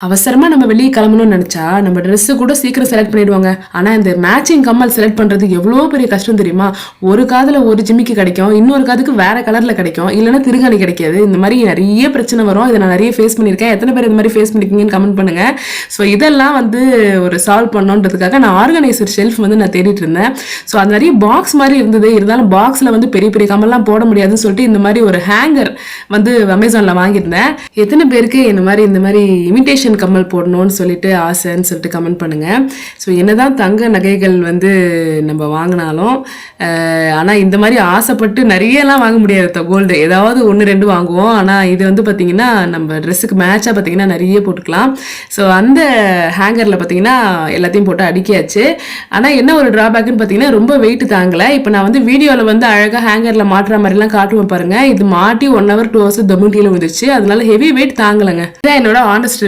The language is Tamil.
அவசரமா நம்ம வெளிய கிளம்பணும்னு நெனச்சா, நம்ம ட்ரெஸ் கூட சீக்கிரம் செலக்ட் பண்ணிடுவாங்க. ஆனா, இந்த மேட்சிங் கம்மல் செலக்ட் பண்றது எவ்ளோ பெரிய கஷ்டம் தெரியுமா? ஒரு காதுல ஒரு ஜிமிக்கி கிடைக்கும். இன்னொரு காதுக்கு வேற கலர்ல கிடைக்கும். இல்லன்னா திருகாணி கிடைக்காது. இந்த மாரி நெறைய பிரச்சனை வரும். இத நான் நெறைய ஃபேஸ் பண்ணியிருக்கேன். எத்தன பேர் இந்த மாரி ஃபேஸ் பண்ணியிருக்கீங்கன்னு கமெண்ட் பண்ணுங்க. ஸோ இதெல்லாம் ஒரு சால்வ் பண்ணணுன்றதுக்காக நான் ஆர்கனைசர் ஷெல்ஃப் நான் தேடிட்டு இருந்தேன். ஸோ அது நெறைய பாக்ஸ் மாரி இருந்தது. இருந்தாலும் பாக்ஸ்ல பெரிய பெரிய கம்மல்லாம் போட முடியாதுன்னு சொல்லிட்டு இந்த மாரி ஒரு ஹேங்கர் அமேசான்ல வாங்கியிருந்தேன். எத்தன பேருக்கு இந்த மாரி இமிடேஷன் கம்மல் போடணும்னு சொல்லிட்டு ஆசைன்னு சொல்லிட்டு கமெண்ட் பண்ணுங்க. ஸோ என்னதான் தங்க நகைகள் நம்ம வாங்கினாலும் ஆனால் இந்த மாதிரி ஆசைப்பட்டு நிறையலாம் வாங்க முடியாது. கோல்டு ஏதாவது 1-2 வாங்குவோம். ஆனால் இது பார்த்தீங்கன்னா நம்ம ட்ரெஸ்ஸுக்கு மேட்சாக பார்த்தீங்கன்னா நிறைய போட்டுக்கலாம். ஸோ அந்த ஹேங்கரில் பார்த்தீங்கன்னா எல்லாத்தையும் போட்டு அடிக்காச்சு. ஆனால் என்ன ஒரு ட்ராபேக்குன்னு பார்த்தீங்கன்னா ரொம்ப வெயிட் தாங்கலை. இப்போ நான் வீடியோவில் அழகாக ஹேங்கரில் மாட்டுற மாதிரிலாம் காட்டுவேன் பாருங்கள். இது மாட்டி 1 hour 2 hours தொமுட்டியில் வந்துருச்சு. அதனால ஹெவி வெயிட் தாங்கலைங்க. இதான் என்னோட ஆனஸ்ட் ரிவ்யூ.